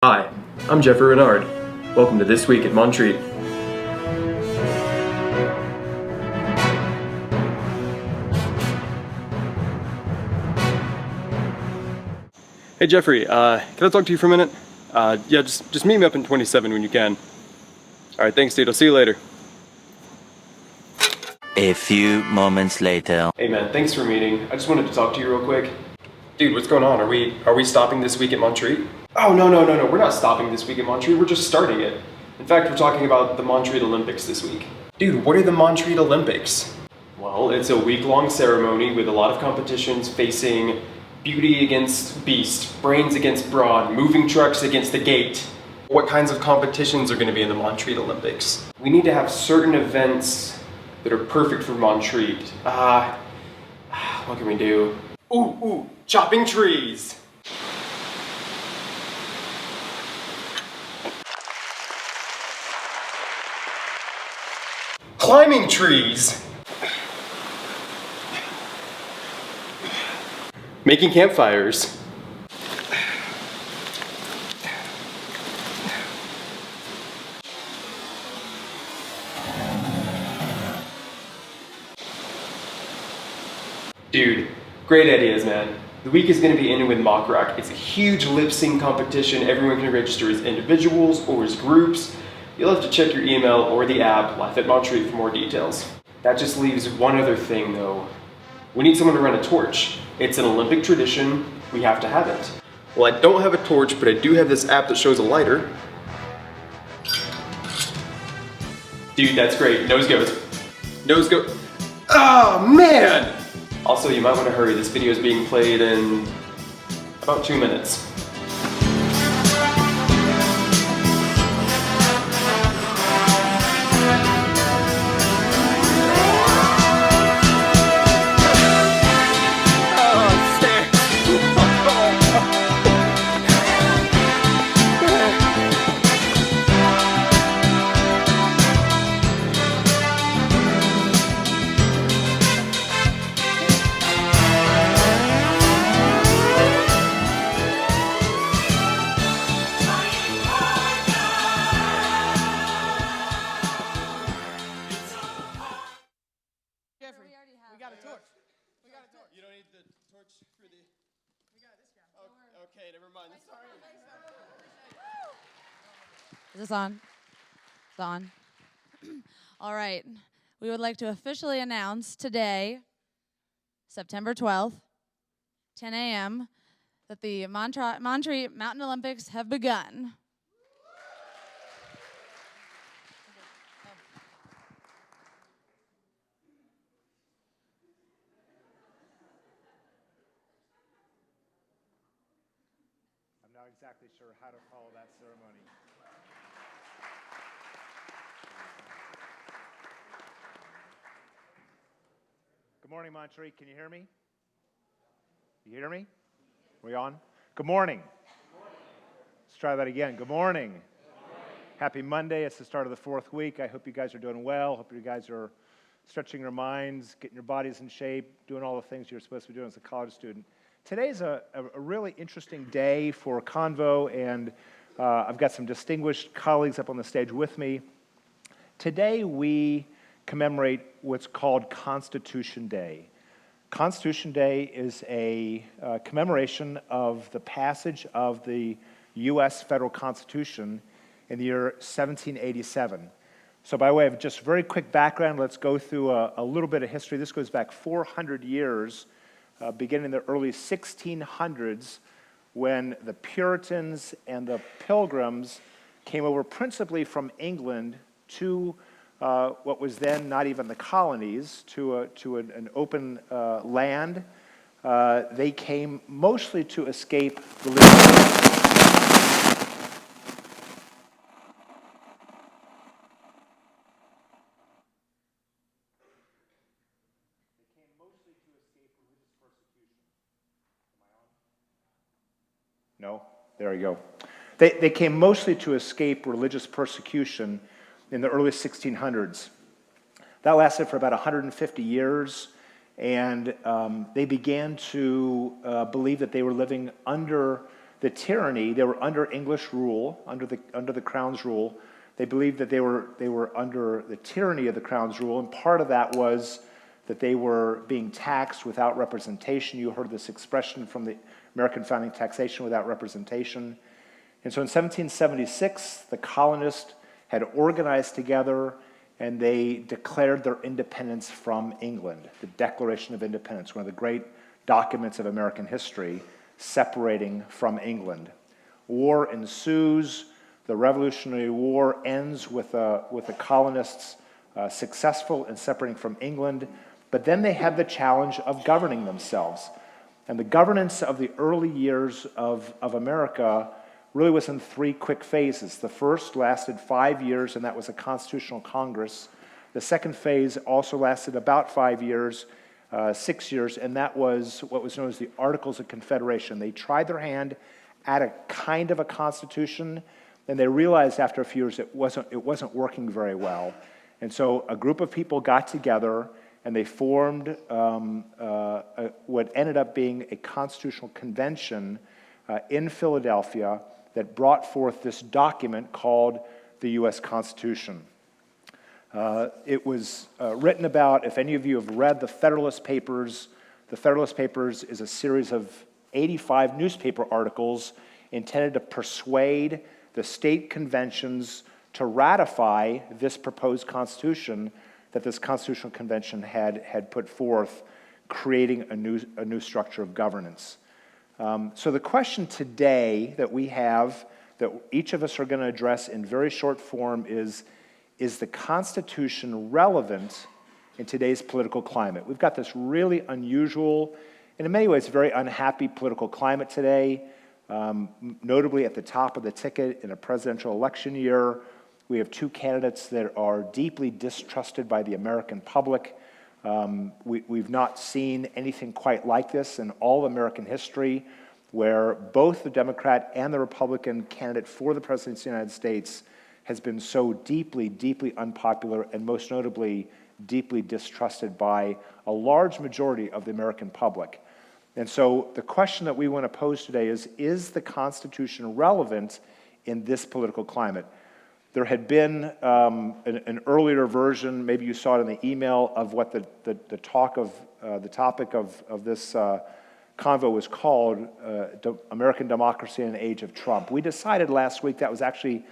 Hi, I'm Jeffrey Renard. Welcome to This Week at Montreat. Hey Jeffrey, can I talk to you for a minute? Yeah, just meet me up in 27 when you can. Alright, thanks dude, I'll see you later. A few moments later. Hey man, thanks for meeting. I just wanted to talk to you real quick. Dude, what's going on? Are we stopping This Week at Montreat? Oh, no, we're not stopping This Week at Montreat, we're just starting it. In fact, we're talking about the Montreat Olympics this week. Dude, what are the Montreat Olympics? Well, it's a week-long ceremony with a lot of competitions facing beauty against beast, brains against brawn, moving trucks against the gate. What kinds of competitions are going to be in the Montreat Olympics? We need to have certain events that are perfect for Montreat. What can we do? Ooh, chopping trees! Climbing trees! Making campfires. Dude, great ideas, man. The week is going to be ending with mock rock. It's a huge lip sync competition. Everyone can register as individuals or as groups. You'll have to check your email or the app, Life at Montreat, for more details. That just leaves one other thing though. We need someone to run a torch. It's an Olympic tradition. We have to have it. Well, I don't have a torch, but I do have this app that shows a lighter. Dude, that's great. Nose goes. Nose go. Oh, man! Also, you might want to hurry. This video is being played in about 2 minutes. Jeffrey, we got a torch. We got a torch. You don't need the torch for the... We got this guy. Oh, okay, never mind. Sorry. Is this on? It's on. All right. We would like to officially announce today, September 12th, 10 a.m., that the Montreat Mountain Olympics have begun. I'm not exactly sure how to follow that ceremony. Good morning, Montreat. Can you hear me? You hear me? We on? Good morning. Let's try that again. Good morning. Happy Monday. It's the start of the 4th week. I hope you guys are doing well. Hope you guys are stretching your minds, getting your bodies in shape, doing all the things you're supposed to be doing as a college student. Today's a really interesting day for Convo, and I've got some distinguished colleagues up on the stage with me. Today we commemorate what's called Constitution Day. Constitution Day is a commemoration of the passage of the U.S. federal Constitution in the year 1787. So by way of just very quick background, let's go through a little bit of history. This goes back 400 years, beginning in the early 1600s, when the Puritans and the Pilgrims came over principally from England to what was then not even the colonies, to an open land. They came mostly to escape religion. No? There you go. They came mostly to escape religious persecution in the early 1600s. That lasted for about 150 years, and they began to believe that they were living under the tyranny. They were under English rule, under the Crown's rule. They believed that they were under the tyranny of the Crown's rule, and part of that was that they were being taxed without representation. You heard this expression from the American founding, taxation without representation. And so in 1776, the colonists had organized together and they declared their independence from England, the Declaration of Independence, one of the great documents of American history, separating from England. War ensues. The Revolutionary War ends with the colonists successful in separating from England, but then they had the challenge of governing themselves. And the governance of the early years of America really was in three quick phases. The first lasted 5 years, and that was a constitutional Congress. The second phase also lasted about 5 years, 6 years, and that was what was known as the Articles of Confederation. They tried their hand at a kind of a constitution, and they realized after a few years it wasn't working very well. And so a group of people got together and they formed what ended up being a constitutional convention in Philadelphia that brought forth this document called the U.S. Constitution. It was written about, if any of you have read the Federalist Papers is a series of 85 newspaper articles intended to persuade the state conventions to ratify this proposed constitution that this constitutional convention had put forth, creating a new structure of governance. So the question today that we have, that each of us are going to address in very short form is the Constitution relevant in today's political climate? We've got this really unusual, and in many ways very unhappy political climate today, notably at the top of the ticket in a presidential election year. We have two candidates that are deeply distrusted by the American public. We've not seen anything quite like this in all of American history, where both the Democrat and the Republican candidate for the presidency of the United States has been so deeply, deeply unpopular, and most notably, deeply distrusted by a large majority of the American public. And so the question that we want to pose today is the Constitution relevant in this political climate? There had been an earlier version, maybe you saw it in the email, of what the topic of this convo was called, American Democracy in an Age of Trump. We decided last week that was actually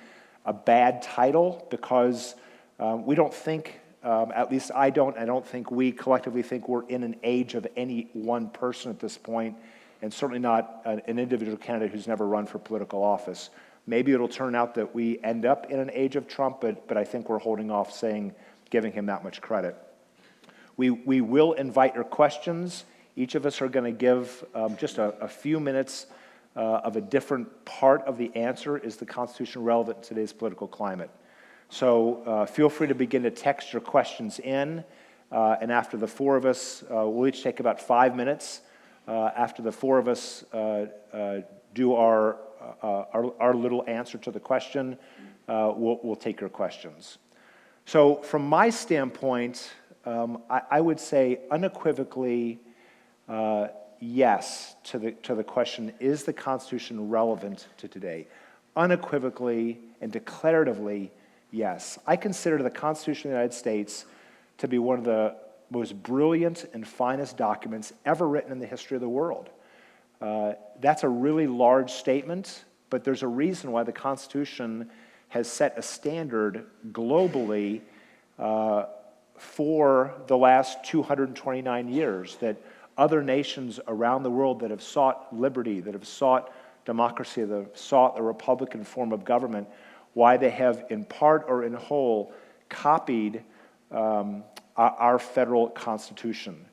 a bad title because we don't think, at least I don't think we collectively think we're in an age of any one person at this point, and certainly not an individual candidate who's never run for political office. Maybe it'll turn out that we end up in an age of Trump, but I think we're holding off giving him that much credit. We will invite your questions. Each of us are going to give just a few minutes of a different part of the answer. Is the Constitution relevant in today's political climate? So feel free to begin to text your questions in, and after the four of us, we'll each take about 5 minutes. After the four of us do our little answer to the question, we'll take your questions. So from my standpoint, I would say unequivocally yes to the question, is the Constitution relevant to today? Unequivocally and declaratively, yes. I consider the Constitution of the United States to be one of the most brilliant and finest documents ever written in the history of the world. That's a really large statement, but there's a reason why the Constitution has set a standard globally for the last 229 years, that other nations around the world that have sought liberty, that have sought democracy, that have sought a republican form of government, why they have in part or in whole copied our federal Constitution.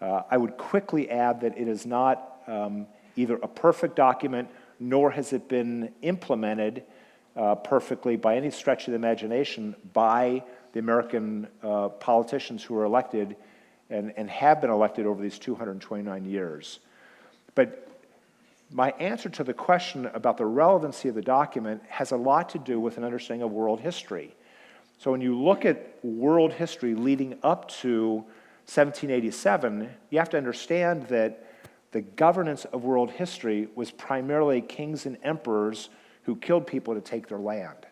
I would quickly add that it is not either a perfect document, nor has it been implemented perfectly by any stretch of the imagination by the American politicians who were elected and have been elected over these 229 years. But my answer to the question about the relevancy of the document has a lot to do with an understanding of world history. So when you look at world history leading up to 1787, you have to understand that the governance of world history was primarily kings and emperors who killed people to take their land.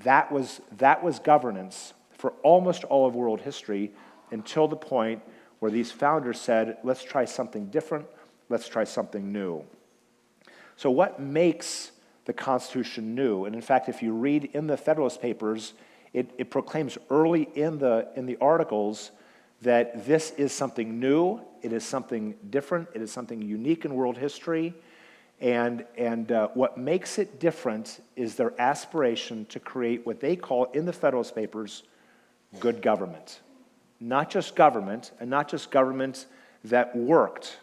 That was governance for almost all of world history until the point where these founders said, let's try something different, let's try something new. So what makes the Constitution new? And in fact, if you read in the Federalist Papers, it proclaims early in the articles that this is something new, it is something different, it is something unique in world history, and what makes it different is their aspiration to create what they call in the Federalist Papers good government. Not just government, and not just government that worked,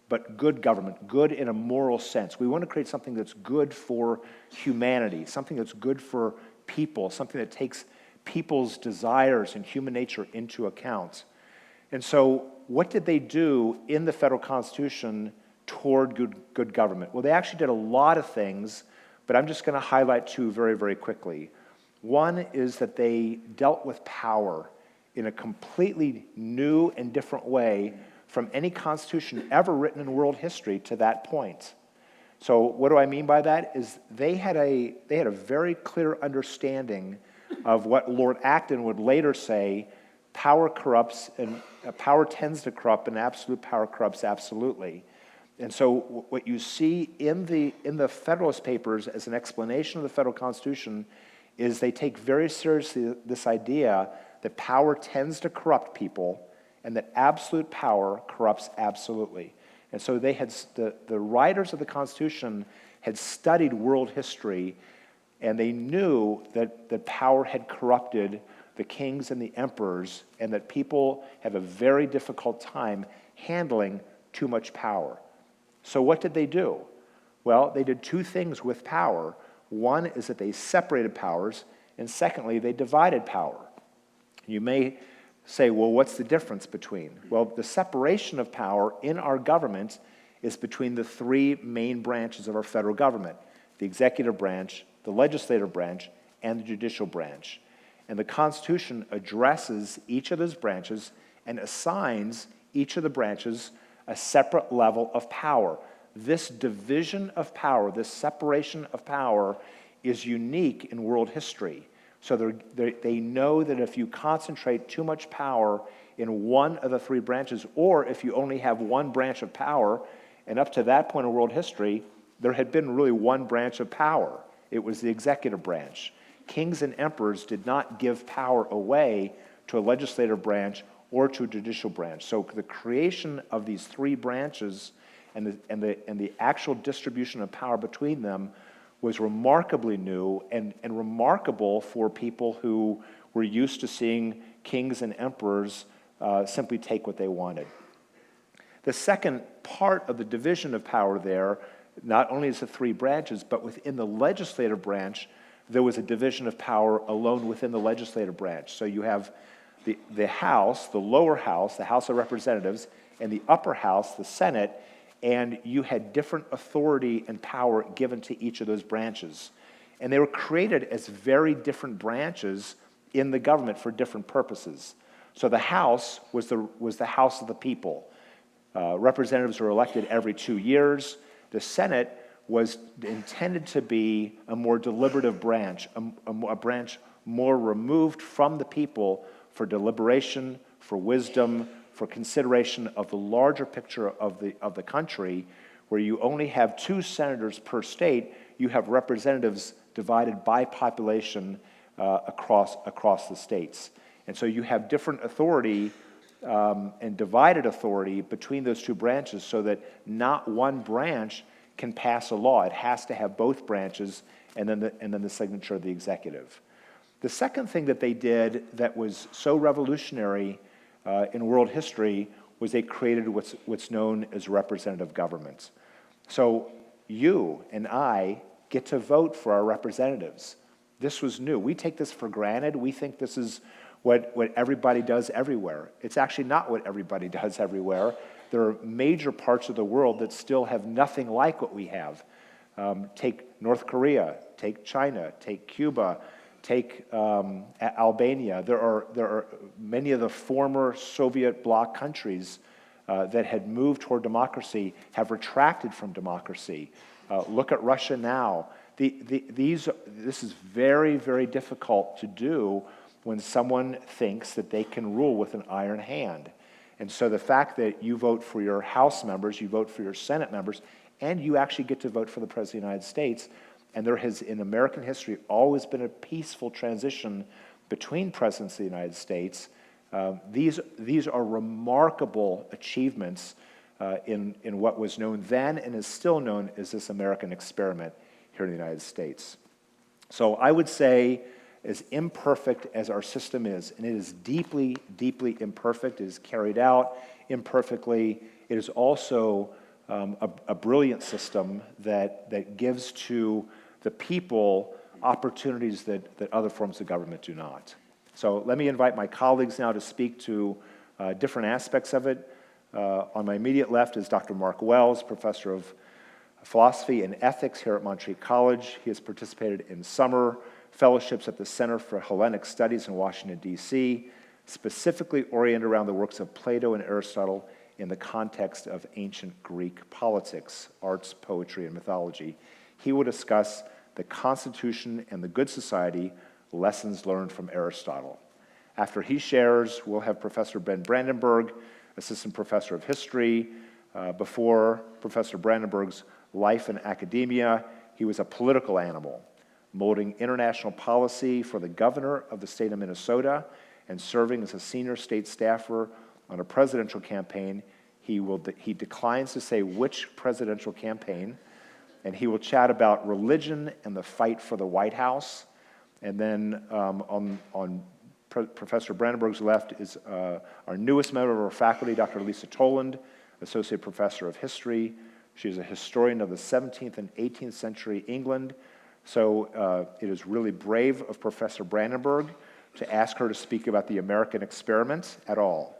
but good government, good in a moral sense. We want to create something that's good for humanity, something that's good for people, something that takes people's desires and human nature into account. And so what did they do in the federal Constitution toward good government? Well, they actually did a lot of things, but I'm just going to highlight two very, very quickly. One is that they dealt with power in a completely new and different way from any constitution ever written in world history to that point. So what do I mean by that? Is they had a very clear understanding of what Lord Acton would later say, power corrupts, and power tends to corrupt, and absolute power corrupts absolutely. And so what you see in the Federalist Papers as an explanation of the federal Constitution is they take very seriously this idea that power tends to corrupt people and that absolute power corrupts absolutely. And so they had the writers of the Constitution had studied world history, and they knew that power had corrupted the kings and the emperors, and that people have a very difficult time handling too much power. So what did they do? Well, they did two things with power. One is that they separated powers, and secondly, they divided power. You may say, well, what's the difference between? Well, the separation of power in our government is between the three main branches of our federal government: the executive branch, the legislative branch, and the judicial branch. And the Constitution addresses each of those branches and assigns each of the branches a separate level of power. This division of power, this separation of power, is unique in world history. So they know that if you concentrate too much power in one of the three branches, or if you only have one branch of power, and up to that point in world history, there had been really one branch of power. It was the executive branch. Kings and emperors did not give power away to a legislative branch or to a judicial branch. So the creation of these three branches and the actual distribution of power between them was remarkably new and remarkable for people who were used to seeing kings and emperors simply take what they wanted. The second part of the division of power there, not only is the three branches, but within the legislative branch, there was a division of power alone within the legislative branch. So you have the House, the lower house, the House of Representatives, and the upper house, the Senate, and you had different authority and power given to each of those branches. And they were created as very different branches in the government for different purposes. So the House was the House of the people. Representatives were elected every 2 years. The Senate was intended to be a more deliberative branch, a branch more removed from the people for deliberation, for wisdom, for consideration of the larger picture of the country, where you only have 2 senators per state. You have representatives divided by population across the states. And so you have different authority and divided authority between those 2 branches, so that not one branch can pass a law. It has to have both branches and then the signature of the executive. The second thing that they did that was so revolutionary in world history was they created what's known as representative government. So you and I get to vote for our representatives. This was new. We take this for granted. We think this is what everybody does everywhere. It's actually not what everybody does everywhere. There are major parts of the world that still have nothing like what we have. Take North Korea, take China, take Cuba, take Albania. There are many of the former Soviet bloc countries that had moved toward democracy have retracted from democracy. Look at Russia now. This is very, very difficult to do when someone thinks that they can rule with an iron hand. And so the fact that you vote for your House members, you vote for your Senate members, and you actually get to vote for the President of the United States, and there has, in American history, always been a peaceful transition between presidents of the United States. These are remarkable achievements in what was known then and is still known as this American experiment here in the United States. So I would say, as imperfect as our system is, and it is deeply, deeply imperfect, it is carried out imperfectly, it is also a brilliant system that gives to the people opportunities that other forms of government do not. So let me invite my colleagues now to speak to different aspects of it. On my immediate left is Dr. Mark Wells, professor of philosophy and ethics here at Montreat College. He has participated in summer fellowships at the Center for Hellenic Studies in Washington, D.C., specifically oriented around the works of Plato and Aristotle in the context of ancient Greek politics, arts, poetry, and mythology. He will discuss the Constitution and the Good Society, lessons learned from Aristotle. After he shares, we'll have Professor Ben Brandenburg, assistant professor of history. Before Professor Brandenburg's life in academia, he was a political animal, molding international policy for the governor of the state of Minnesota and serving as a senior state staffer on a presidential campaign. He declines to say which presidential campaign, and he will chat about religion and the fight for the White House. And then on Professor Brandenburg's left is our newest member of our faculty, Dr. Lisa Toland, Associate Professor of History. She is a historian of the 17th and 18th century England. So it is really brave of Professor Brandenburg to ask her to speak about the American experiment at all.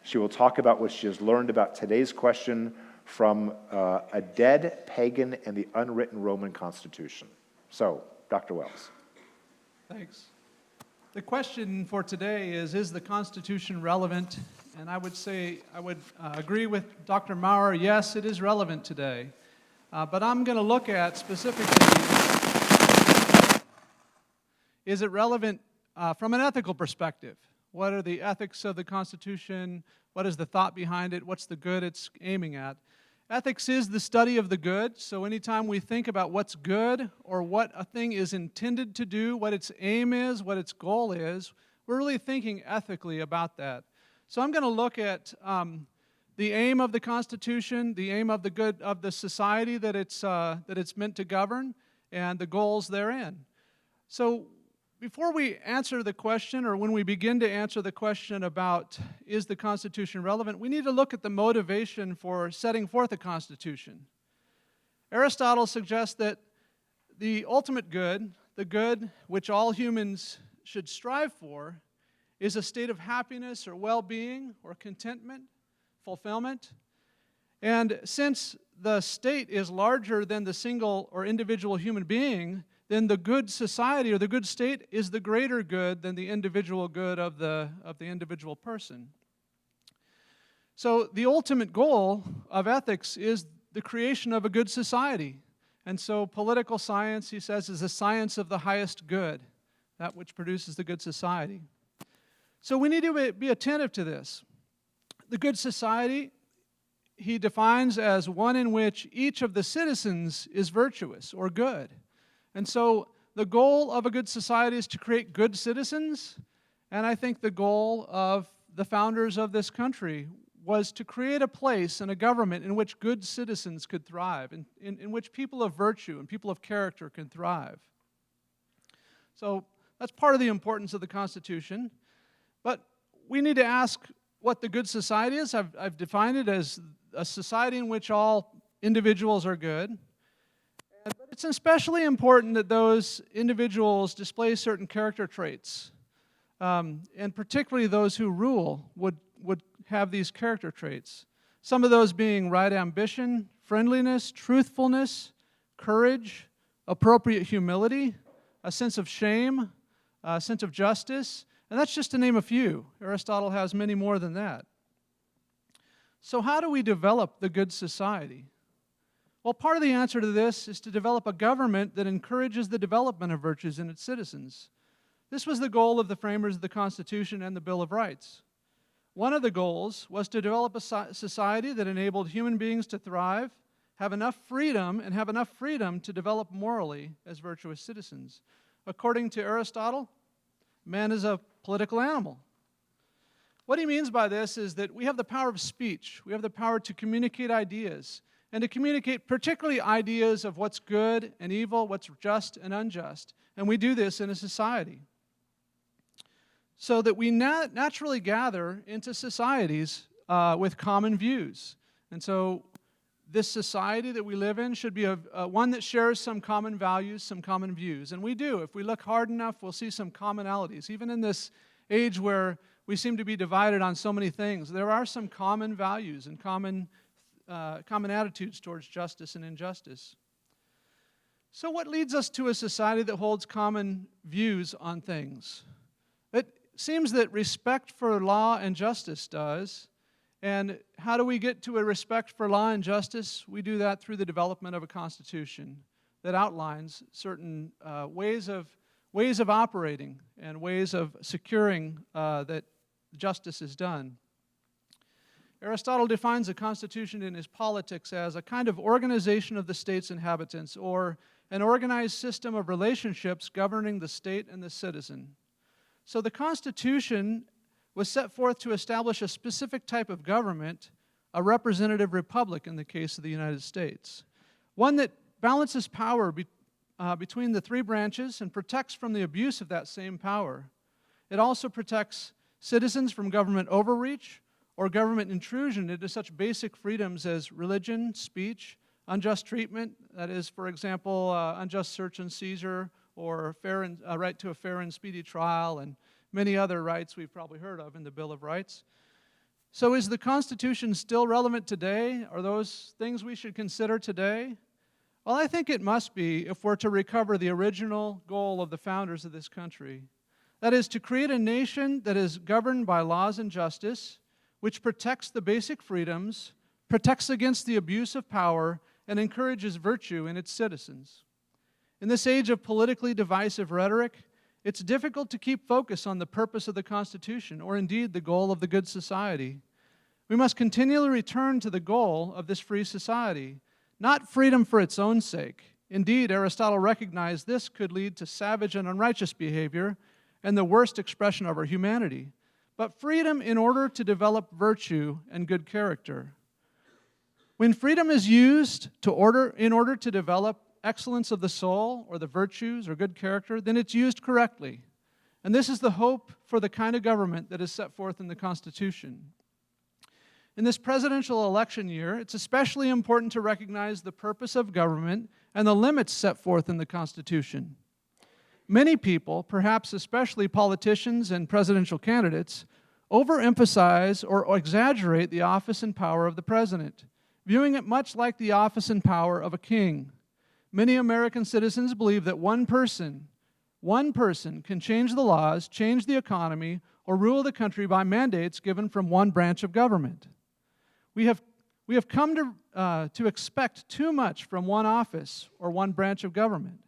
She will talk about what she has learned about today's question from a dead pagan and the unwritten Roman Constitution. So, Dr. Wells. Thanks. The question for today is the Constitution relevant? And I would say, I would agree with Dr. Maurer, yes, it is relevant today. But I'm going to look at specifically, is it relevant from an ethical perspective? What are the ethics of the Constitution? What is the thought behind it? What's the good it's aiming at? Ethics is the study of the good, so anytime we think about what's good or what a thing is intended to do, what its aim is, what its goal is, we're really thinking ethically about that. So I'm going to look at the aim of the Constitution, the aim of the good of the society that it's meant to govern, and the goals therein. So before we answer the question, or when we begin to answer the question about is the Constitution relevant, we need to look at the motivation for setting forth a Constitution. Aristotle suggests that the ultimate good, the good which all humans should strive for, is a state of happiness or well-being or contentment, fulfillment. And since the state is larger than the single or individual human being, then the good society or the good state is the greater good than the individual good of the individual person. So the ultimate goal of ethics is the creation of a good society. And so political science, he says, is the science of the highest good, that which produces the good society. So we need to be attentive to this. The good society, he defines as one in which each of the citizens is virtuous or good. And so the goal of a good society is to create good citizens, and I think the goal of the founders of this country was to create a place and a government in which good citizens could thrive, in which people of virtue and people of character can thrive. So that's part of the importance of the Constitution. But we need to ask what the good society is. I've defined it as a society in which all individuals are good. But it's especially important that those individuals display certain character traits, and particularly those who rule would have these character traits. Some of those being right ambition, friendliness, truthfulness, courage, appropriate humility, a sense of shame, a sense of justice, and that's just to name a few. Aristotle has many more than that. So how do we develop the good society? Well, part of the answer to this is to develop a government that encourages the development of virtues in its citizens. This was the goal of the framers of the Constitution and the Bill of Rights. One of the goals was to develop a society that enabled human beings to thrive, have enough freedom to develop morally as virtuous citizens. According to Aristotle, man is a political animal. What he means by this is that we have the power of speech. We have the power to communicate ideas, and to communicate particularly ideas of what's good and evil, what's just and unjust. And we do this in a society. So that we naturally gather into societies with common views. And so this society that we live in should be one that shares some common values, some common views. And we do. If we look hard enough, we'll see some commonalities. Even in this age where we seem to be divided on so many things, there are some common values and common attitudes towards justice and injustice. So what leads us to a society that holds common views on things? It seems that respect for law and justice does. And how do we get to a respect for law and justice? We do that through the development of a constitution that outlines certain ways of operating and ways of securing that justice is done. Aristotle defines a constitution in his Politics as a kind of organization of the state's inhabitants, or an organized system of relationships governing the state and the citizen. So the Constitution was set forth to establish a specific type of government, a representative republic in the case of the United States, one that balances power between the three branches and protects from the abuse of that same power. It also protects citizens from government overreach or government intrusion into such basic freedoms as religion, speech, unjust treatment, that is, for example, unjust search and seizure, or right to a fair and speedy trial, and many other rights we've probably heard of in the Bill of Rights. So is the Constitution still relevant today? Are those things we should consider today? Well, I think it must be if we're to recover the original goal of the founders of this country. That is, to create a nation that is governed by laws and justice, which protects the basic freedoms, protects against the abuse of power, and encourages virtue in its citizens. In this age of politically divisive rhetoric, it's difficult to keep focus on the purpose of the Constitution, or indeed the goal of the good society. We must continually return to the goal of this free society, not freedom for its own sake. Indeed, Aristotle recognized this could lead to savage and unrighteous behavior and the worst expression of our humanity, but freedom in order to develop virtue and good character. When freedom is used in order to develop excellence of the soul, or the virtues, or good character, then it's used correctly. And this is the hope for the kind of government that is set forth in the Constitution. In this presidential election year, it's especially important to recognize the purpose of government and the limits set forth in the Constitution. Many people, perhaps especially politicians and presidential candidates, overemphasize or exaggerate the office and power of the president, viewing it much like the office and power of a king. Many American citizens believe that one person can change the laws, change the economy, or rule the country by mandates given from one branch of government. We have come to expect too much from one office or one branch of government.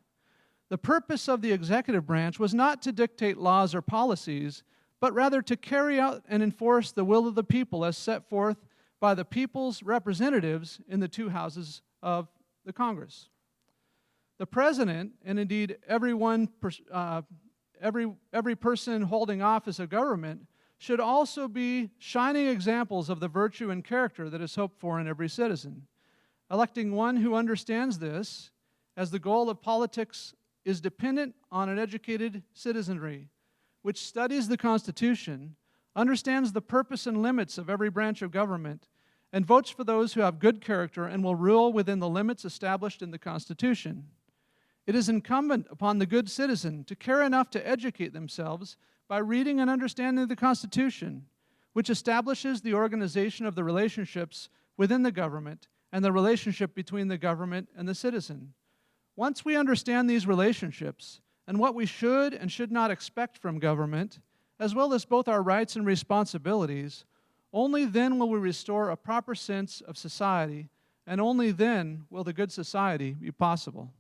The purpose of the executive branch was not to dictate laws or policies, but rather to carry out and enforce the will of the people as set forth by the people's representatives in the two houses of the Congress. The president, and indeed every person holding office of government, should also be shining examples of the virtue and character that is hoped for in every citizen. Electing one who understands this, as the goal of politics is dependent on an educated citizenry, which studies the Constitution, understands the purpose and limits of every branch of government, and votes for those who have good character and will rule within the limits established in the Constitution. It is incumbent upon the good citizen to care enough to educate themselves by reading and understanding the Constitution, which establishes the organization of the relationships within the government and the relationship between the government and the citizen. Once we understand these relationships and what we should and should not expect from government, as well as both our rights and responsibilities, Only then will we restore a proper sense of society, and only then will the good society be possible.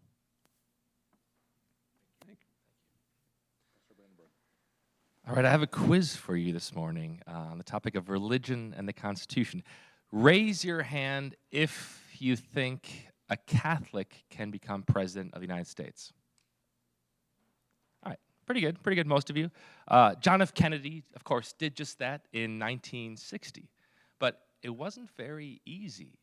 All right, I have a quiz for you this morning on the topic of religion and the Constitution. Raise your hand if you think a Catholic can become president of the United States. All right, pretty good, most of you. John F. Kennedy, of course, did just that in 1960, but it wasn't very easy.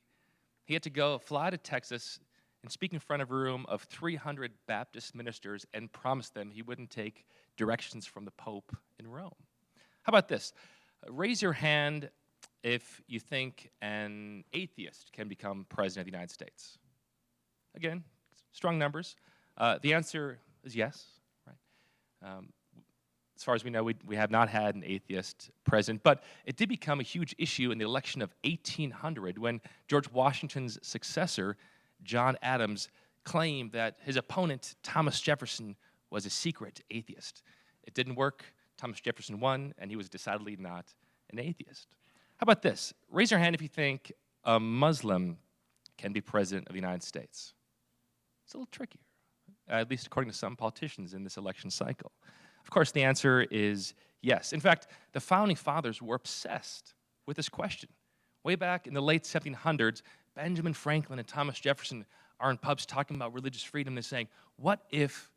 He had to fly to Texas and speak in front of a room of 300 Baptist ministers and promise them he wouldn't take directions from the Pope in Rome. How about this? Raise your hand if you think an atheist can become president of the United States. Again, strong numbers. The answer is yes. Right? As far as we know, we have not had an atheist president, but it did become a huge issue in the election of 1800 when George Washington's successor, John Adams, claimed that his opponent, Thomas Jefferson, was a secret atheist. It didn't work. Thomas Jefferson won, and he was decidedly not an atheist. How about this? Raise your hand if you think a Muslim can be president of the United States. It's a little trickier, at least according to some politicians in this election cycle. Of course, the answer is yes. In fact, the Founding Fathers were obsessed with this question. Way back in the late 1700s, Benjamin Franklin and Thomas Jefferson are in pubs talking about religious freedom. They're saying, what if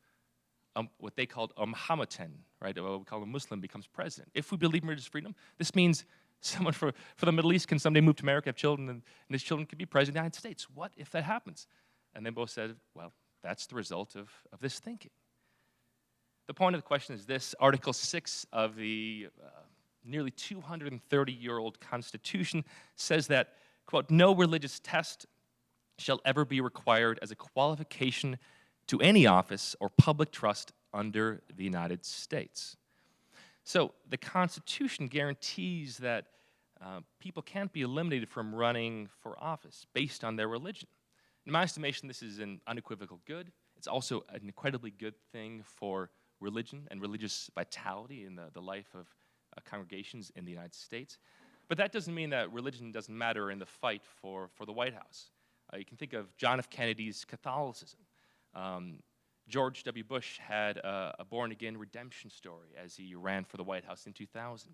what they called a Mohammedan, right, what we call a Muslim, becomes president? If we believe in religious freedom, this means someone for the Middle East can someday move to America, have children, and his children can be president of the United States. What if that happens? And they both said, well, that's the result of this thinking. The point of the question is this: Article 6 of the nearly 230-year-old Constitution says that, quote, no religious test shall ever be required as a qualification to any office or public trust under the United States. So the Constitution guarantees that people can't be eliminated from running for office based on their religion. In my estimation, this is an unequivocal good. It's also an incredibly good thing for religion and religious vitality in the life of congregations in the United States. But that doesn't mean that religion doesn't matter in the fight for the White House. You can think of John F. Kennedy's Catholicism. George W. Bush had a born-again redemption story as he ran for the White House in 2000.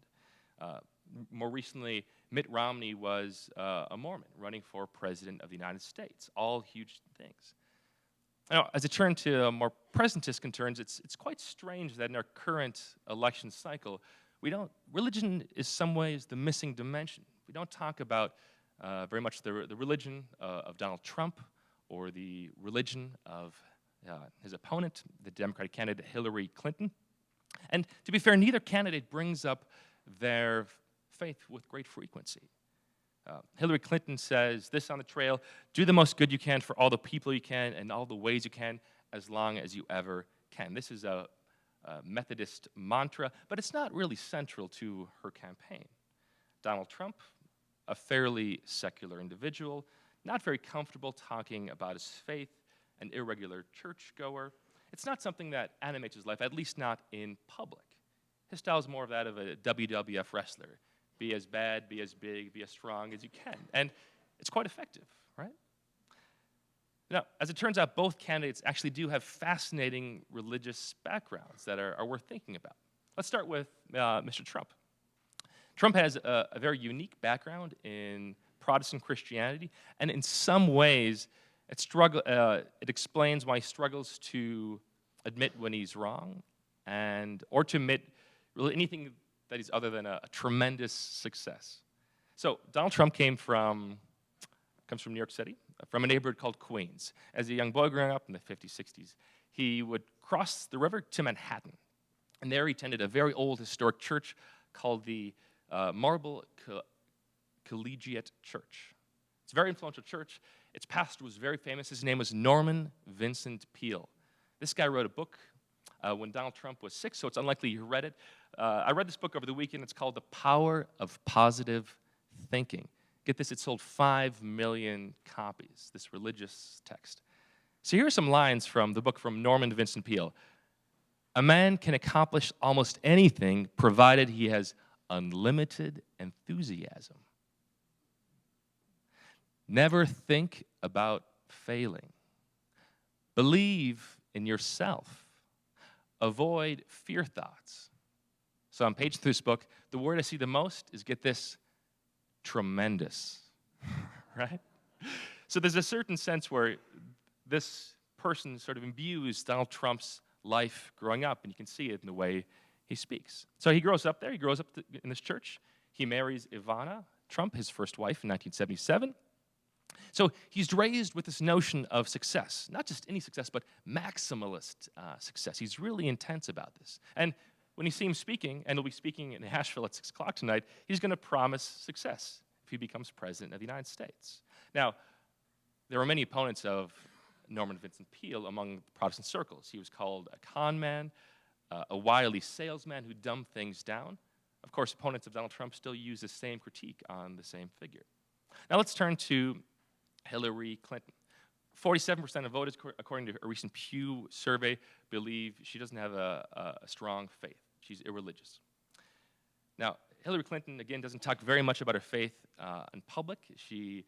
More recently, Mitt Romney was a Mormon running for president of the United States. All huge things. Now, as I turn to more presentist concerns, it's quite strange that in our current election cycle, religion is some ways the missing dimension. We don't talk about very much the religion of Donald Trump or the religion of his opponent, the Democratic candidate Hillary Clinton. And to be fair, neither candidate brings up their faith with great frequency. Hillary Clinton says this on the trail: do the most good you can for all the people you can and all the ways you can as long as you ever can. This is a Methodist mantra, but it's not really central to her campaign. Donald Trump, a fairly secular individual, not very comfortable talking about his faith, an irregular churchgoer. It's not something that animates his life, at least not in public. His style is more of that of a WWF wrestler. Be as bad, be as big, be as strong as you can. And it's quite effective, right? Now, as it turns out, both candidates actually do have fascinating religious backgrounds that are worth thinking about. Let's start with Mr. Trump. Trump has a very unique background in Protestant Christianity, and in some ways, it explains why he struggles to admit when he's wrong, or to admit really anything that he's other than a tremendous success. So Donald Trump comes from New York City, from a neighborhood called Queens. As a young boy growing up in the 50s, 60s, he would cross the river to Manhattan, and there he attended a very old historic church called the Marble Collegiate Church. It's a very influential church. Its pastor was very famous. His name was Norman Vincent Peale. This guy wrote a book when Donald Trump was 6, so it's unlikely you read it. I read this book over the weekend. It's called The Power of Positive Thinking. Get this, it sold 5 million copies, this religious text. So here are some lines from the book from Norman Vincent Peale. A man can accomplish almost anything provided he has unlimited enthusiasm. Never think about failing. Believe in yourself. Avoid fear thoughts. So on page 3 of this book, the word I see the most is, get this, tremendous, right? So there's a certain sense where this person sort of imbues Donald Trump's life growing up, and you can see it in the way he speaks. So he grows up there. He grows up in this church. He marries Ivana Trump, his first wife, in 1977. So he's raised with this notion of success, not just any success, but maximalist success. He's really intense about this. And when you see him speaking, and he'll be speaking in Nashville at 6 o'clock tonight, he's going to promise success if he becomes president of the United States. Now, there are many opponents of Norman Vincent Peale among Protestant circles. He was called a con man, a wily salesman who dumbed things down. Of course, opponents of Donald Trump still use the same critique on the same figure. Now let's turn to Hillary Clinton. 47% of voters, according to a recent Pew survey, believe she doesn't have a strong faith. She's irreligious. Now, Hillary Clinton, again, doesn't talk very much about her faith in public. She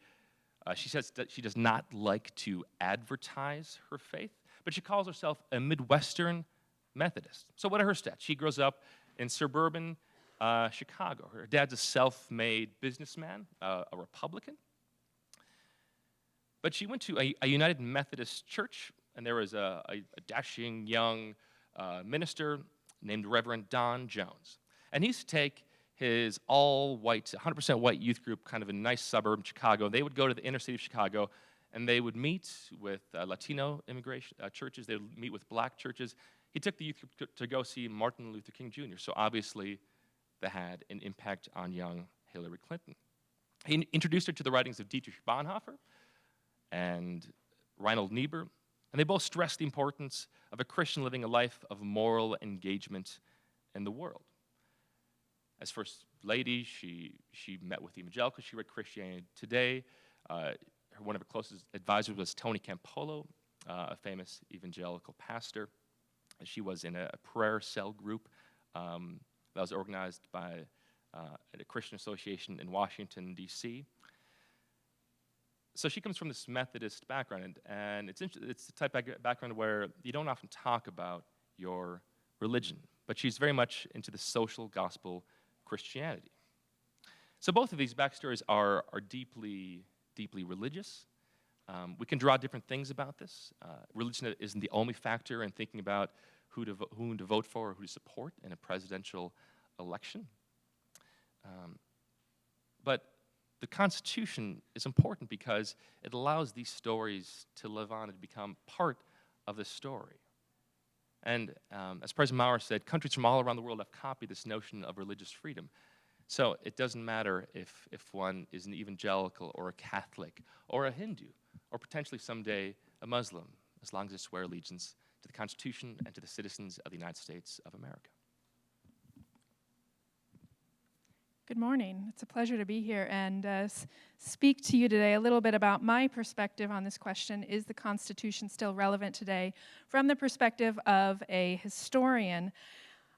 says that she does not like to advertise her faith, but she calls herself a Midwestern Methodist. So what are her stats? She grows up in suburban Chicago. Her dad's a self-made businessman, a Republican. But she went to a United Methodist church, and there was a dashing young minister named Reverend Don Jones. And he used to take his all-white, 100% white youth group, kind of a nice suburb in Chicago. They would go to the inner city of Chicago, and they would meet with Latino immigration churches. They would meet with black churches. He took the youth group to go see Martin Luther King Jr., so obviously that had an impact on young Hillary Clinton. He introduced her to the writings of Dietrich Bonhoeffer and Reinhold Niebuhr, and they both stressed the importance of a Christian living a life of moral engagement in the world. As First Lady, she met with evangelicals. She read Christianity Today. One of her closest advisors was Tony Campolo, a famous evangelical pastor. She was in a prayer cell group that was organized by a Christian association in Washington, D.C. So she comes from this Methodist background, and it's the type of background where you don't often talk about your religion, but she's very much into the social gospel Christianity. So both of these backstories are deeply, deeply religious. We can draw different things about this. Religion isn't the only factor in thinking about whom to vote for or who to support in a presidential election. But the Constitution is important because it allows these stories to live on and become part of the story. And as President Maurer said, countries from all around the world have copied this notion of religious freedom. So it doesn't matter if one is an evangelical or a Catholic or a Hindu or potentially someday a Muslim, as long as they swear allegiance to the Constitution and to the citizens of the United States of America. Good morning. It's a pleasure to be here and speak to you today a little bit about my perspective on this question: is the Constitution still relevant today? From the perspective of a historian,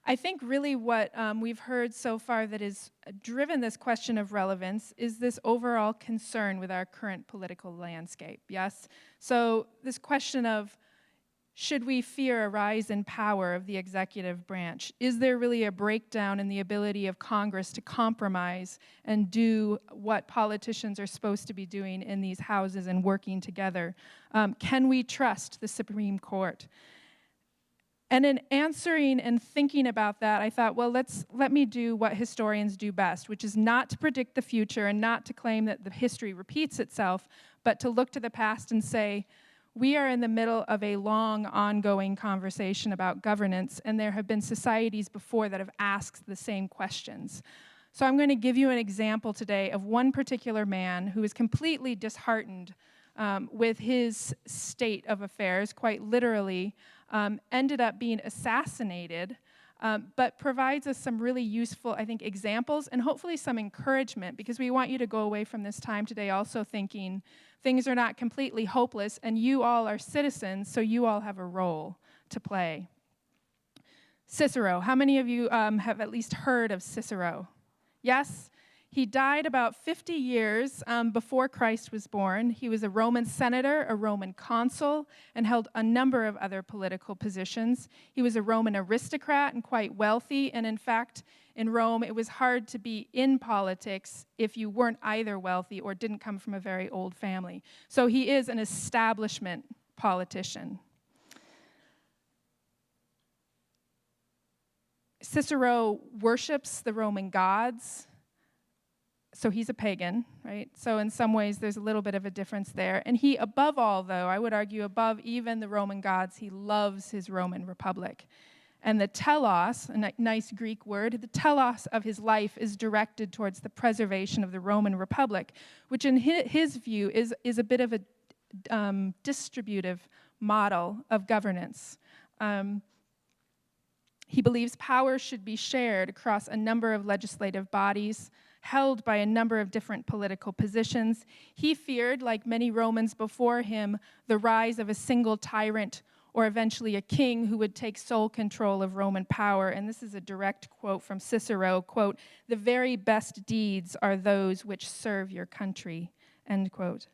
I think really what we've heard so far that has driven this question of relevance is this overall concern with our current political landscape, yes? So this question of, should we fear a rise in power of the executive branch? Is there really a breakdown in the ability of Congress to compromise and do what politicians are supposed to be doing in these houses and working together? Can we trust the Supreme Court? And in answering and thinking about that, I thought, well, let me do what historians do best, which is not to predict the future and not to claim that the history repeats itself, but to look to the past and say, we are in the middle of a long, ongoing conversation about governance, and there have been societies before that have asked the same questions. So I'm going to give you an example today of one particular man who is completely disheartened with his state of affairs, quite literally, ended up being assassinated, but provides us some really useful, I think, examples and hopefully some encouragement, because we want you to go away from this time today also thinking things are not completely hopeless, and you all are citizens, so you all have a role to play. Cicero. How many of you have at least heard of Cicero? Yes, he died about 50 years before Christ was born. He was a Roman senator, a Roman consul, and held a number of other political positions. He was a Roman aristocrat and quite wealthy, and in fact, in Rome, it was hard to be in politics if you weren't either wealthy or didn't come from a very old family. So he is an establishment politician. Cicero worships the Roman gods. So he's a pagan, right? So in some ways, there's a little bit of a difference there. And he, above all, though, I would argue above even the Roman gods, he loves his Roman Republic. And the telos, a nice Greek word, the telos of his life is directed towards the preservation of the Roman Republic, which in his view is a bit of a distributive model of governance. He believes power should be shared across a number of legislative bodies, held by a number of different political positions. He feared, like many Romans before him, the rise of a single tyrant or eventually a king who would take sole control of Roman power. And this is a direct quote from Cicero, quote, "The very best deeds are those which serve your country," end quote.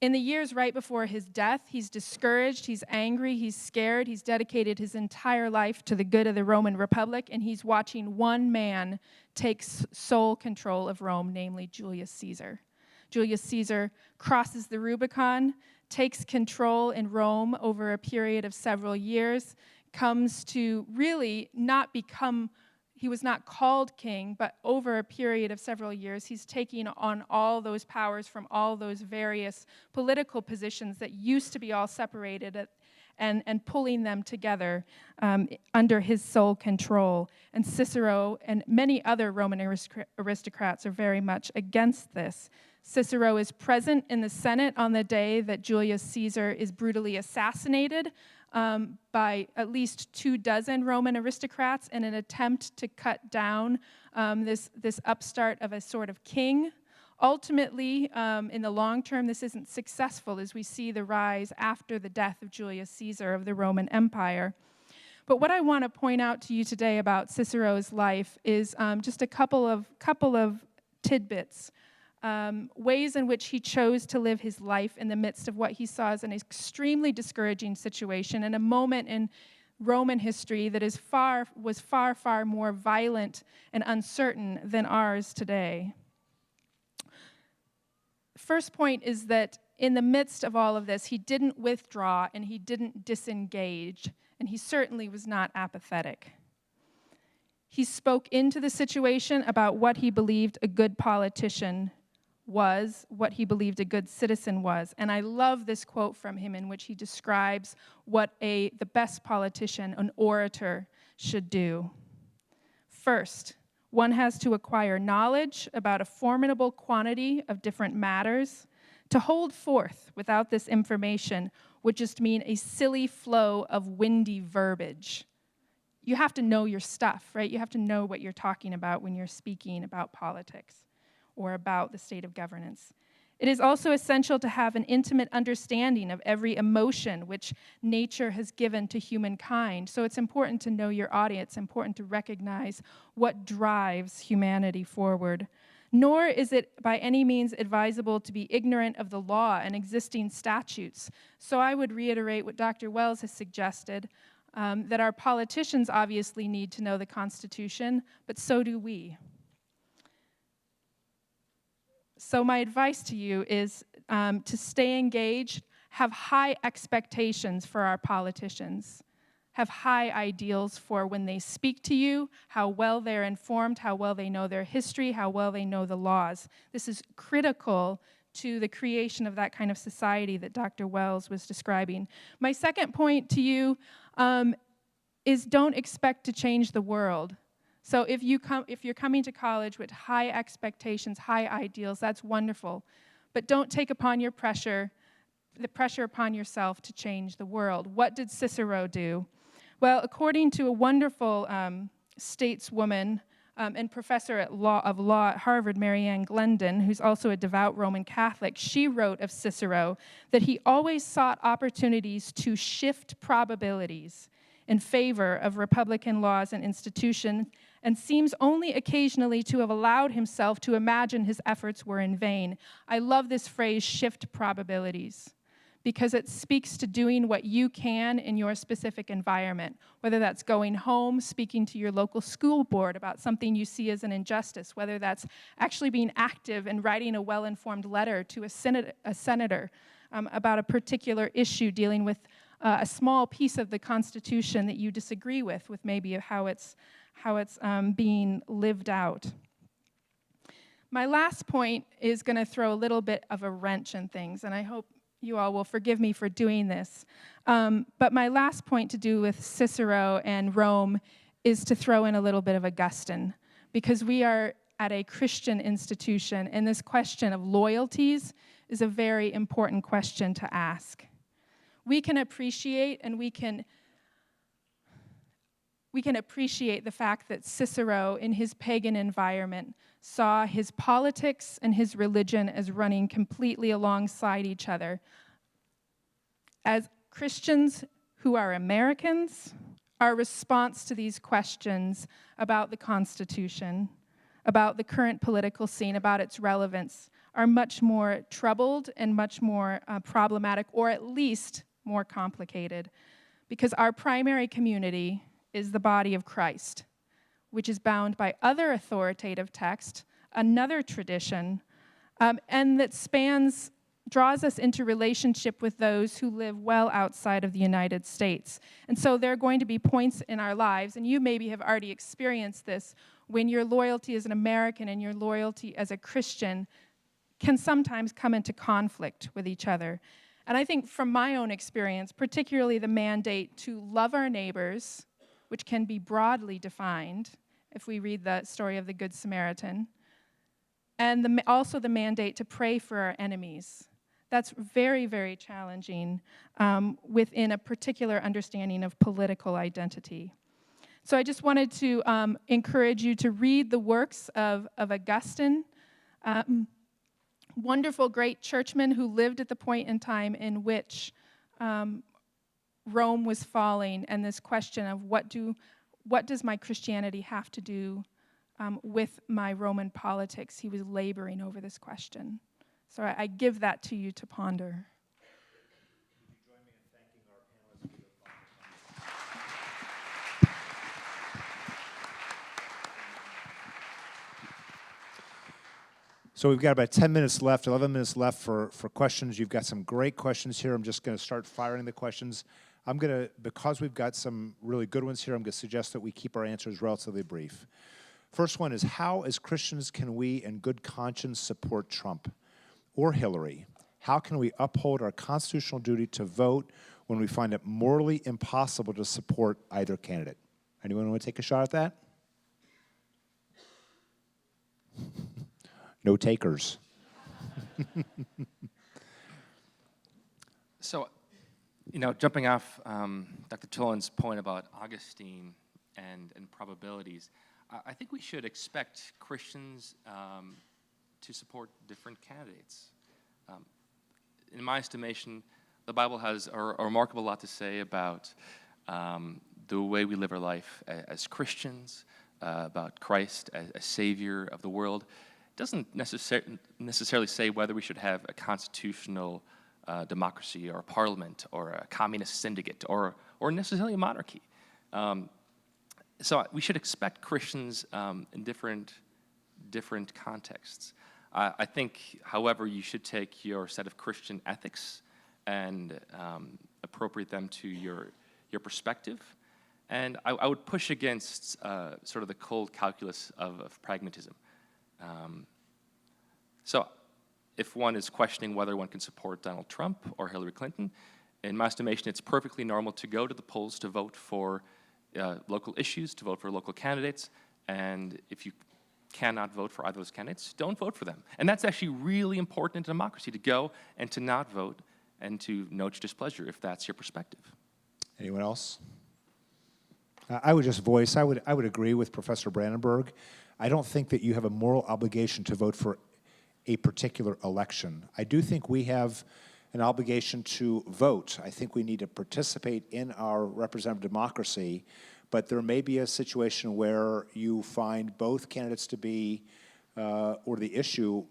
In the years right before his death, he's discouraged, he's angry, he's scared, he's dedicated his entire life to the good of the Roman Republic, and he's watching one man take sole control of Rome, namely Julius Caesar. Julius Caesar crosses the Rubicon, takes control in Rome over a period of several years, comes to really not become, he was not called king, but over a period of several years, he's taking on all those powers from all those various political positions that used to be all separated and pulling them together under his sole control. And Cicero and many other Roman aristocrats are very much against this. Cicero is present in the Senate on the day that Julius Caesar is brutally assassinated by at least 24 Roman aristocrats in an attempt to cut down this upstart of a sort of king. Ultimately, in the long term, this isn't successful as we see the rise after the death of Julius Caesar of the Roman Empire. But what I want to point out to you today about Cicero's life is just a couple of tidbits. Ways in which he chose to live his life in the midst of what he saw as an extremely discouraging situation and a moment in Roman history that was far more violent and uncertain than ours today. First point is that in the midst of all of this, he didn't withdraw and he didn't disengage, and he certainly was not apathetic. He spoke into the situation about what he believed a good politician was, what he believed a good citizen was. And I love this quote from him in which he describes what the best politician, an orator, should do. First, one has to acquire knowledge about a formidable quantity of different matters. To hold forth without this information would just mean a silly flow of windy verbiage. You have to know your stuff, right? You have to know what you're talking about when you're speaking about politics or about the state of governance. It is also essential to have an intimate understanding of every emotion which nature has given to humankind. So it's important to know your audience, important to recognize what drives humanity forward. Nor is it by any means advisable to be ignorant of the law and existing statutes. So I would reiterate what Dr. Wells has suggested, that our politicians obviously need to know the Constitution, but so do we. So my advice to you is to stay engaged, have high expectations for our politicians, have high ideals for when they speak to you, how well they're informed, how well they know their history, how well they know the laws. This is critical to the creation of that kind of society that Dr. Wells was describing. My second point to you is don't expect to change the world. So if you're coming to college with high expectations, high ideals, that's wonderful. But don't take upon the pressure upon yourself to change the world. What did Cicero do? Well, according to a wonderful stateswoman and professor of law at Harvard, Marianne Glendon, who's also a devout Roman Catholic, she wrote of Cicero that he always sought opportunities to shift probabilities. in favor of Republican laws and institutions, and seems only occasionally to have allowed himself to imagine his efforts were in vain. I love this phrase, shift probabilities, because it speaks to doing what you can in your specific environment, whether that's going home, speaking to your local school board about something you see as an injustice, whether that's actually being active and writing a well-informed letter to a senator about a particular issue dealing with a small piece of the Constitution that you disagree with maybe how it's being lived out. My last point is going to throw a little bit of a wrench in things, and I hope you all will forgive me for doing this. But my last point to do with Cicero and Rome is to throw in a little bit of Augustine, because we are at a Christian institution, and this question of loyalties is a very important question to ask. We can appreciate and we can appreciate the fact that Cicero, in his pagan environment, saw his politics and his religion as running completely alongside each other. As Christians who are Americans, our response to these questions about the Constitution, about the current political scene, about its relevance, are much more troubled and much more problematic, or at least more complicated, because our primary community is the body of Christ, which is bound by other authoritative text, another tradition, and that draws us into relationship with those who live well outside of the United States. And so there are going to be points in our lives, and you maybe have already experienced this, when your loyalty as an American and your loyalty as a Christian can sometimes come into conflict with each other. And I think from my own experience, particularly the mandate to love our neighbors, which can be broadly defined if we read the story of the Good Samaritan, and also the mandate to pray for our enemies. That's very, very challenging within a particular understanding of political identity. So I just wanted to encourage you to read the works of Augustine, wonderful, great churchman who lived at the point in time in which Rome was falling, and this question of what does my Christianity have to do with my Roman politics? He was laboring over this question. So I give that to you to ponder. Would you join me in thanking our panelists for their So we've got about 10 minutes left, 11 minutes left for questions. You've got some great questions here. I'm just going to start firing the questions. Because we've got some really good ones here, I'm going to suggest that we keep our answers relatively brief. First one is, how as Christians can we in good conscience support Trump or Hillary? How can we uphold our constitutional duty to vote when we find it morally impossible to support either candidate? Anyone want to take a shot at that? No takers. So, jumping off Dr. Tullin's point about Augustine and probabilities, I think we should expect Christians to support different candidates. In my estimation, the Bible has a remarkable lot to say about the way we live our life as Christians, about Christ as Savior of the world. It doesn't necessarily say whether we should have a constitutional democracy or a parliament or a communist syndicate or necessarily a monarchy. So we should expect Christians in different contexts. I think, however, you should take your set of Christian ethics and appropriate them to your perspective. And I would push against sort of the cold calculus of pragmatism. So if one is questioning whether one can support Donald Trump or Hillary Clinton, in my estimation, it's perfectly normal to go to the polls to vote for local issues, to vote for local candidates, and if you cannot vote for either of those candidates, don't vote for them. And that's actually really important in democracy, to go and to not vote and to note your displeasure if that's your perspective. Anyone else? I would just voice, I would agree with Professor Brandenburg. I don't think that you have a moral obligation to vote for a particular election. I do think we have an obligation to vote. I think we need to participate in our representative democracy, but there may be a situation where you find both candidates to be, or the issue,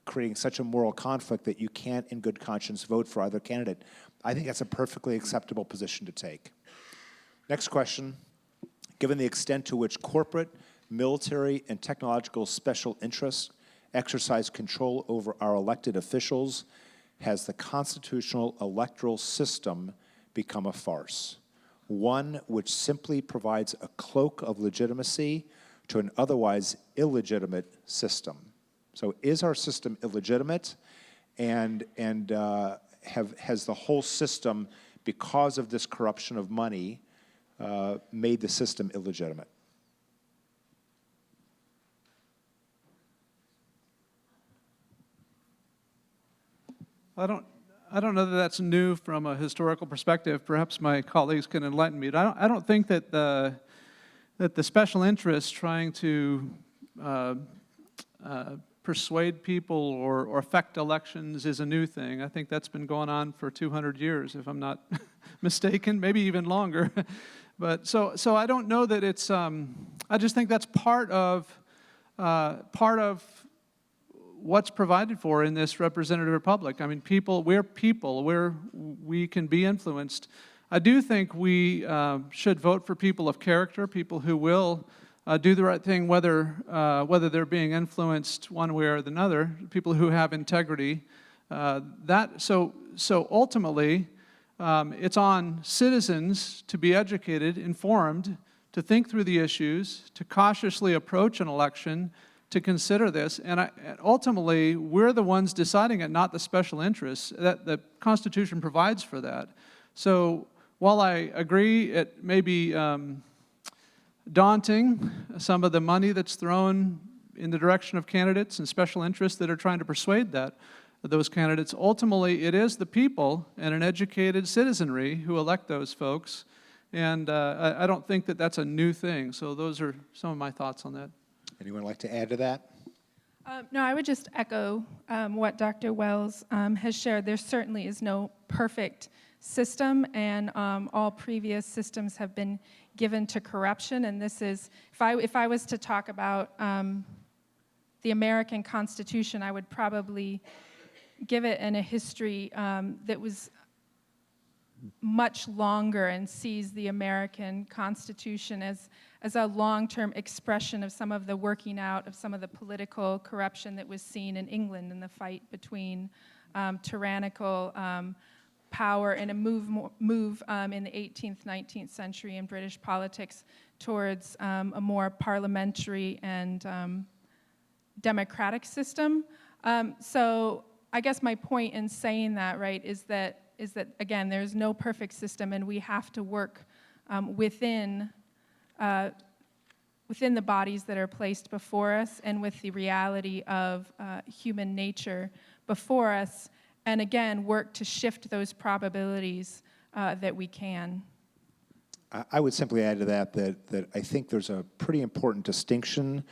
creating such a moral conflict that you can't in good conscience vote for either candidate. I think that's a perfectly acceptable position to take. Next question. Given the extent to which corporate, military, and technological special interests exercise control over our elected officials, has the constitutional electoral system become a farce? One which simply provides a cloak of legitimacy to an otherwise illegitimate system. So is our system illegitimate, and has the whole system, because of this corruption of money, made the system illegitimate? I don't know that that's new from a historical perspective. Perhaps my colleagues can enlighten me. But I don't think that the special interests trying to persuade people or affect elections is a new thing. I think that's been going on for 200 years, if I'm not mistaken, maybe even longer. But so I don't know that it's. I just think that's part of what's provided for in this representative republic. I mean, we can be influenced. I do think we should vote for people of character, people who will do the right thing, whether they're being influenced one way or another, people who have integrity. So ultimately, it's on citizens to be educated, informed, to think through the issues, to cautiously approach an election, to consider this, and ultimately, we're the ones deciding it, not the special interests. That the Constitution provides for that. So while I agree it may be daunting, some of the money that's thrown in the direction of candidates and special interests that are trying to persuade those candidates, ultimately it is the people and an educated citizenry who elect those folks, and I don't think that that's a new thing. So those are some of my thoughts on that. Anyone like to add to that? No, I would just echo what Dr. Wells has shared. There certainly is no perfect system, and all previous systems have been given to corruption. And this is, if I was to talk about the American Constitution, I would probably give it in a history that was much longer and sees the American Constitution as a long-term expression of some of the working out of some of the political corruption that was seen in England in the fight between tyrannical power and a move in the 18th, 19th century in British politics towards a more parliamentary and democratic system. So I guess my point in saying that, right, is that again, there's no perfect system, and we have to work within the bodies that are placed before us and with the reality of human nature before us, and again, work to shift those probabilities that we can. I would simply add to that I think there's a pretty important distinction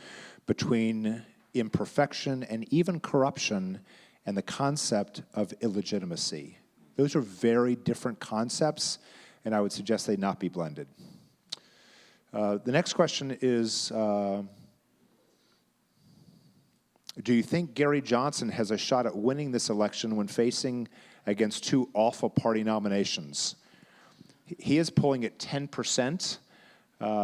between imperfection and even corruption and the concept of illegitimacy. Those are very different concepts, and I would suggest they not be blended. The next question is, do you think Gary Johnson has a shot at winning this election when facing against two awful party nominations? He is polling at 10%.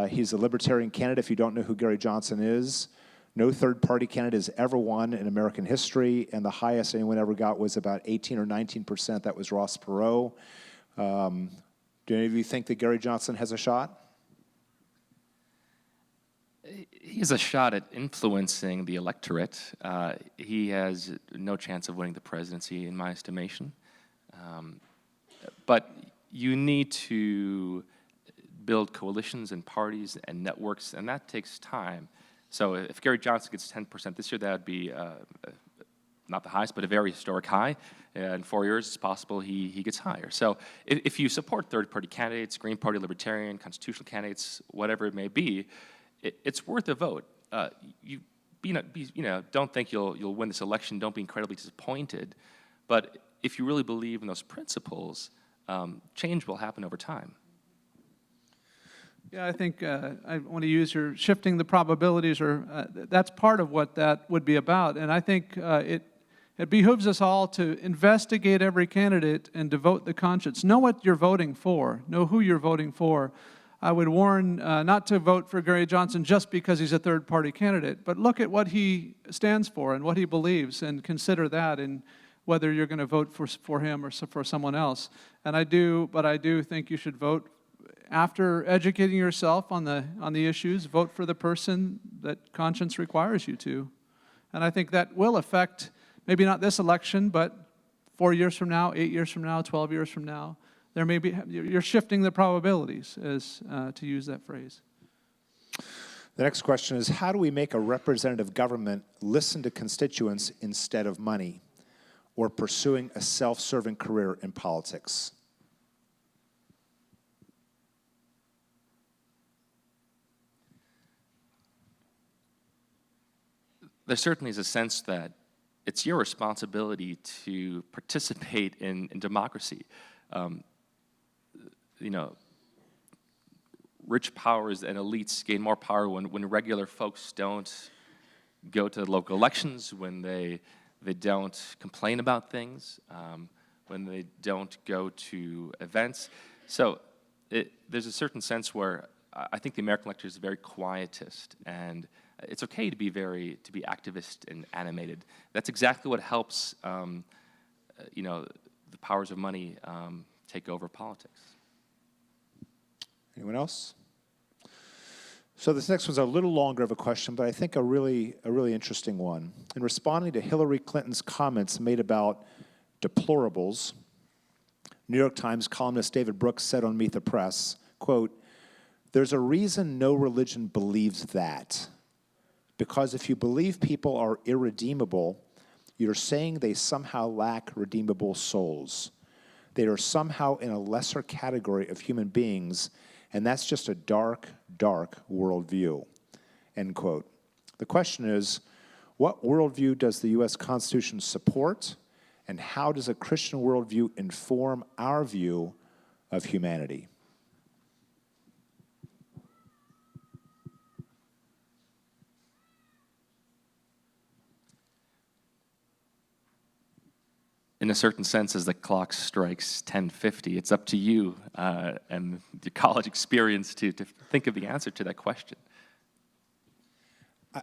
He's a libertarian candidate, if you don't know who Gary Johnson is. No third-party candidate has ever won in American history, and the highest anyone ever got was about 18 or 19%. That was Ross Perot. Do any of you think that Gary Johnson has a shot? He has a shot at influencing the electorate. He has no chance of winning the presidency, in my estimation. But you need to build coalitions and parties and networks, and that takes time. So if Gary Johnson gets 10% this year, that would be not the highest, but a very historic high. In 4 years, it's possible he gets higher. So if you support third-party candidates, Green Party, Libertarian, constitutional candidates, whatever it may be, it's worth a vote. Don't think you'll win this election. Don't be incredibly disappointed. But if you really believe in those principles, change will happen over time. Yeah, I think I want to use your shifting the probabilities, or that's part of what that would be about. And I think it behooves us all to investigate every candidate and devote the conscience. Know what you're voting for. Know who you're voting for. I would warn not to vote for Gary Johnson just because he's a third-party candidate, but look at what he stands for and what he believes, and consider that in whether you're going to vote for him or for someone else. And I do think you should vote after educating yourself on the issues. Vote for the person that conscience requires you to. And I think that will affect, maybe not this election, but 4 years from now, 8 years from now, 12 years from now. There may be, you're shifting the probabilities, as to use that phrase. The next question is, how do we make a representative government listen to constituents instead of money, or pursuing a self-serving career in politics? There certainly is a sense that it's your responsibility to participate in democracy. Rich powers and elites gain more power when regular folks don't go to local elections, when they don't complain about things, when they don't go to events. So there's a certain sense where I think the American electorate is very quietist, and it's okay to be activist and animated. That's exactly what helps, the powers of money take over politics. Anyone else? So this next one's a little longer of a question, but I think a really interesting one. In responding to Hillary Clinton's comments made about deplorables, New York Times columnist David Brooks said on Meet the Press, quote, "There's a reason no religion believes that. Because if you believe people are irredeemable, you're saying they somehow lack redeemable souls. They are somehow in a lesser category of human beings, and that's just a dark, dark worldview," end quote. The question is, what worldview does the U.S. Constitution support, and how does a Christian worldview inform our view of humanity? In a certain sense, as the clock strikes 10:50, it's up to you and your college experience to think of the answer to that question.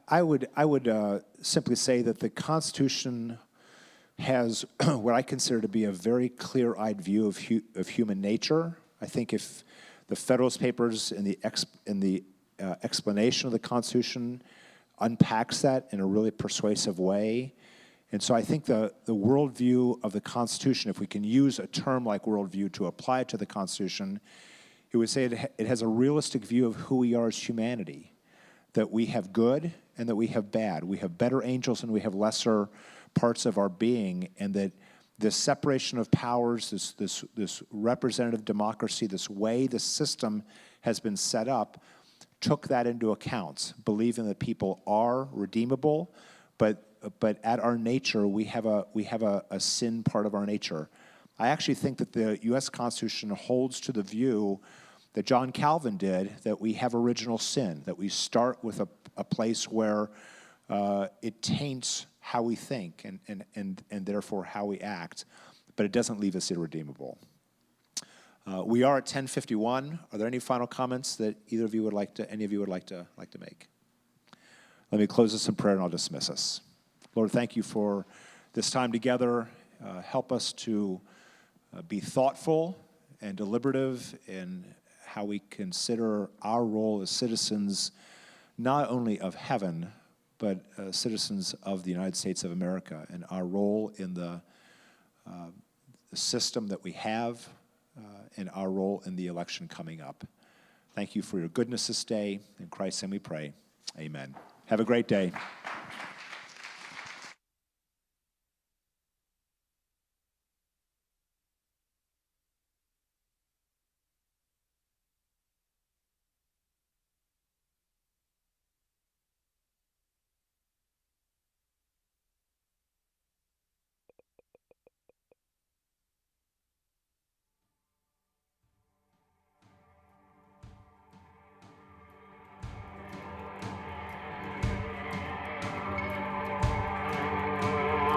I would simply say that the Constitution has what I consider to be a very clear-eyed view of human nature. I think if the Federalist Papers in the explanation of the Constitution unpacks that in a really persuasive way. And so I think the worldview of the Constitution, if we can use a term like worldview to apply it to the Constitution, it would say it has a realistic view of who we are as humanity, that we have good and that we have bad. We have better angels and we have lesser parts of our being, and that this separation of powers, this representative democracy, this way the system has been set up, took that into account, believing that people are redeemable, but at our nature, we have a sin part of our nature. I actually think that the U.S. Constitution holds to the view that John Calvin did, that we have original sin, that we start with a place where it taints how we think and therefore how we act, but it doesn't leave us irredeemable. We are at 10:51. Are there any final comments that any of you would like to make? Let me close this in prayer and I'll dismiss us. Lord, thank you for this time together. Help us to be thoughtful and deliberative in how we consider our role as citizens, not only of heaven, but citizens of the United States of America, and our role in the system that we have, and our role in the election coming up. Thank you for your goodness this day. In Christ's name we pray. Amen. Have a great day.